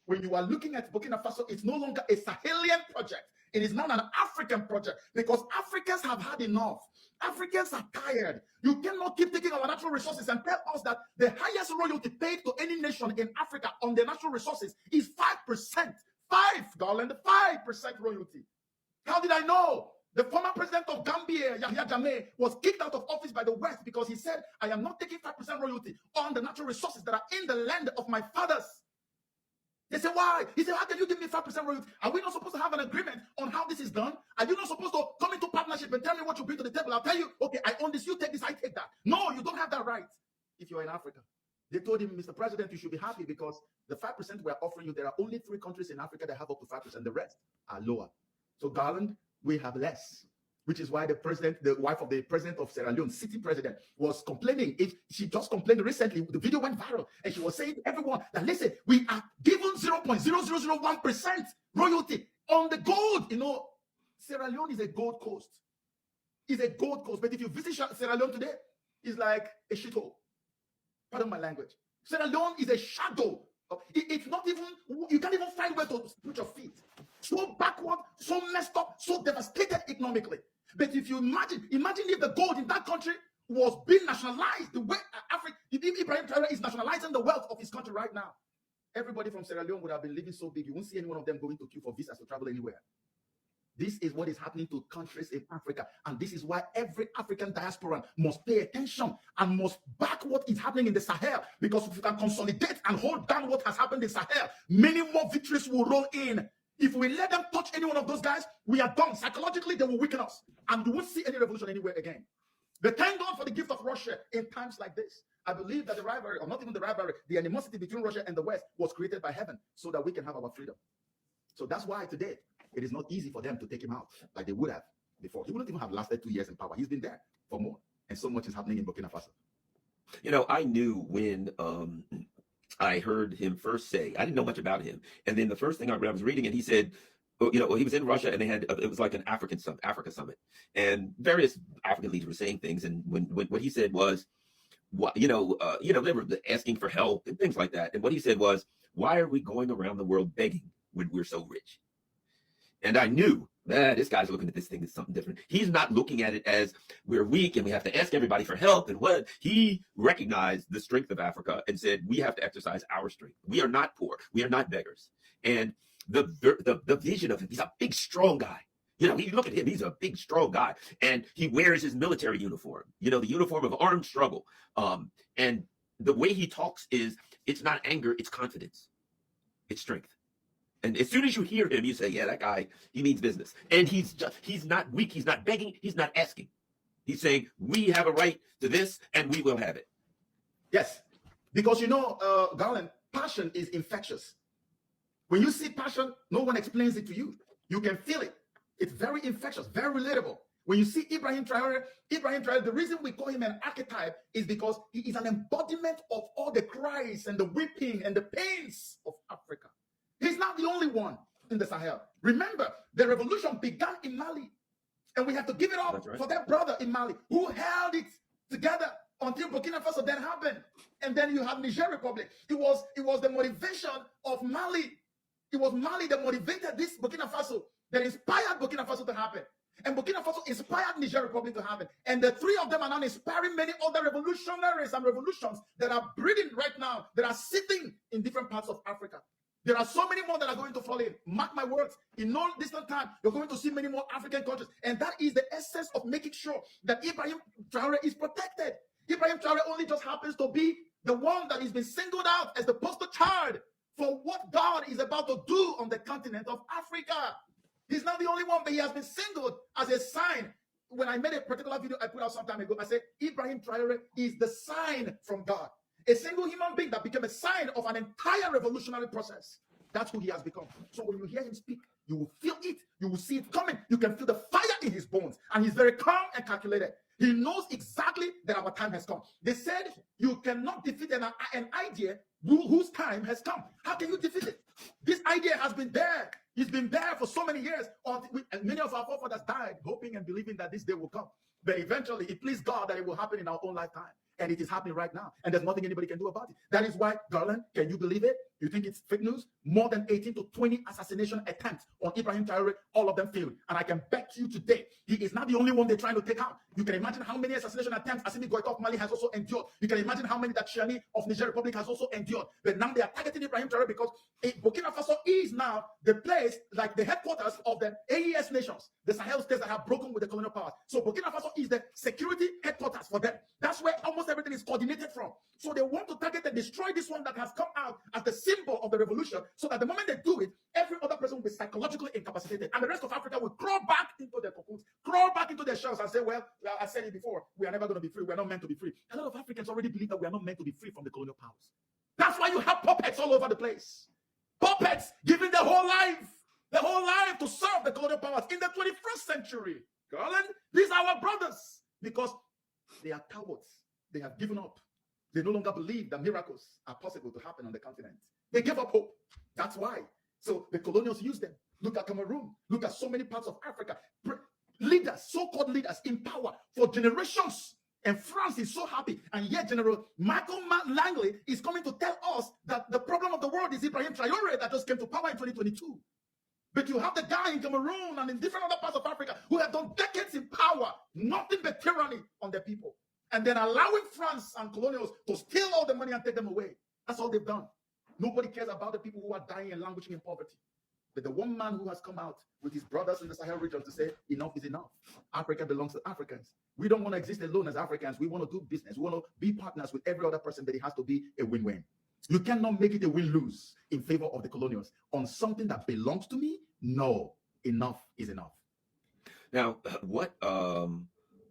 when you are looking at Burkina Faso, it's no longer a Sahelian project. It is now an African project because Africans have had enough. Africans are tired. You cannot keep taking our natural resources and tell us that the highest royalty paid to any nation in Africa on their natural resources is 5%. 5% royalty. How did I know? The former president of Gambia, Yahya Jammeh, was kicked out of office by the West because he said, I am not taking 5% royalty on the natural resources that are in the land of my fathers. They say, why? He said, how can you give me 5% royalty? Are we not supposed to have an agreement on how this is done? Are you not supposed to come into partnership and tell me what you bring to the table? I'll tell you, okay, I own this, you take this, I take that. No, you don't have that right if you're in Africa. They told him, Mr. President, you should be happy because the 5% we're offering you, there are only 3 countries in Africa that have up to 5%. The rest are lower. So, Garland, we have less, which is why the wife of the president of Sierra Leone, city president, was complaining. She just complained recently. The video went viral, and she was saying to everyone that, listen, we are given 0.0001% royalty on the gold. You know, Sierra Leone is a gold coast. It's a gold coast. But if you visit Sierra Leone today, it's like a shithole. Pardon my language. Sierra Leone is a shadow. It's not even, you can't even find where to put your feet. So backward, so messed up, so devastated economically. But if you imagine if the gold in that country was being nationalized the way Ibrahim Traoré is nationalizing the wealth of his country right now, everybody from Sierra Leone would have been living so big. You won't see any one of them going to queue for visas to travel anywhere. This is what is happening to countries in Africa. And this is why every African diasporan must pay attention and must back what is happening in the Sahel. Because if you can consolidate and hold down what has happened in Sahel, many more victories will roll in. If we let them touch any one of those guys, we are done. Psychologically, they will weaken us. And we won't see any revolution anywhere again. But thank God for the gift of Russia in times like this. I believe that the rivalry, or not even the rivalry, the animosity between Russia and the West was created by heaven so that we can have our freedom. So that's why today, it is not easy for them to take him out like they would have before. He wouldn't even have lasted 2 years in power. He's been there for more. And so much is happening in Burkina Faso. You know, I knew when I heard him first say, I didn't know much about him. And then the first thing I was reading, and he said, you know, he was in Russia and they had, it was like an Africa summit. And various African leaders were saying things. And when what he said was, what, they were asking for help and things like that. And what he said was, why are we going around the world begging when we're so rich? And I knew that this guy's looking at this thing as something different. He's not looking at it as we're weak and we have to ask everybody for help. And what he recognized the strength of Africa and said, we have to exercise our strength. We are not poor. We are not beggars. And the vision of him, he's a big, strong guy. You know, you look at him, he's a big, strong guy. And he wears his military uniform, you know, the uniform of armed struggle. And the way he talks is, it's not anger, it's confidence. It's strength. And as soon as you hear him, you say, yeah, that guy, he means business. And he's not weak. He's not begging. He's not asking. He's saying, we have a right to this and we will have it. Yes. Because, you know, Garland, passion is infectious. When you see passion, no one explains it to you. You can feel it. It's very infectious, very relatable. When you see Ibrahim Traoré, the reason we call him an archetype is because he is an embodiment of all the cries and the weeping and the pains of Africa. He's not the only one in the Sahel. Remember, the revolution began in Mali. And we have to give it up for that brother in Mali who held it together until Burkina Faso then happened. And then you have Niger Republic. It was the motivation of Mali. It was Mali that motivated this Burkina Faso, that inspired Burkina Faso to happen. And Burkina Faso inspired Niger Republic to happen. And the three of them are now inspiring many other revolutionaries and revolutions that are breeding right now, that are sitting in different parts of Africa. There are so many more that are going to fall in. Mark my words. In no distant time, you're going to see many more African countries. And that is the essence of making sure that Ibrahim Traoré is protected. Ibrahim Traoré only just happens to be the one that has been singled out as the poster child for what God is about to do on the continent of Africa. He's not the only one, but he has been singled as a sign. When I made a particular video I put out some time ago, I said, Ibrahim Traoré is the sign from God. A single human being that became a sign of an entire revolutionary process. That's who he has become. So when you hear him speak, you will feel it. You will see it coming. You can feel the fire in his bones. And he's very calm and calculated. He knows exactly that our time has come. They said you cannot defeat an idea whose time has come. How can you defeat it? This idea has been there. It's been there for so many years. And many of our forefathers died hoping and believing that this day will come. But eventually, it pleased God that it will happen in our own lifetime. And it is happening right now. And there's nothing anybody can do about it. That is why, Garland, can you believe it? You think it's fake news? More than 18 to 20 assassination attempts on Ibrahim Traoré, all of them failed. And I can bet you today, he is not the only one they're trying to take out. You can imagine how many assassination attempts Assimi Goïta of Mali has also endured. You can imagine how many that Chiani of Niger Republic has also endured. But now they are targeting Ibrahim Traoré because Burkina Faso is now the place, like the headquarters of the AES nations, the Sahel states that have broken with the colonial powers. So Burkina Faso is the security headquarters for them. That's where almost everything is coordinated from. So they want to target and destroy this one that has come out as the symbol of the revolution, so that the moment they do it, every other person will be psychologically incapacitated, and the rest of Africa will crawl back into their cocoons, crawl back into their shells and say, well, I said it before, we are never going to be free. We are not meant to be free. A lot of Africans already believe that we are not meant to be free from the colonial powers. That's why you have puppets all over the place. Puppets giving their whole life to serve the colonial powers in the 21st century. Garland, these are our brothers, because they are cowards. They have given up. They no longer believe that miracles are possible to happen on the continent. They gave up hope. That's why. So the colonials use them. Look at Cameroon. Look at so many parts of Africa. Leaders, so-called leaders in power for generations. And France is so happy. And yet General Michael Langley is coming to tell us that the problem of the world is Ibrahim Traoré that just came to power in 2022. But you have the guy in Cameroon and in different other parts of Africa who have done decades in power, nothing but tyranny on their people. And then allowing France and colonials to steal all the money and take them away. That's all they've done. Nobody cares about the people who are dying and languishing in poverty. But the one man who has come out with his brothers in the Sahel region to say, enough is enough. Africa belongs to Africans. We don't want to exist alone as Africans. We want to do business. We want to be partners with every other person, but it has to be a win-win. You cannot make it a win-lose in favor of the colonials. On something that belongs to me, no. Enough is enough. Now, what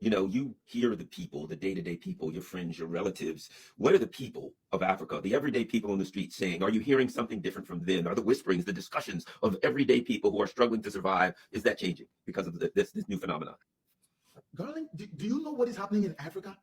you hear the people, the day-to-day people, your friends, your relatives. What are the people of Africa, the everyday people on the street saying? Are you hearing something different from them? Are the whisperings, the discussions of everyday people who are struggling to survive, is that changing because of this new phenomenon? Darling, do you know what is happening in Africa?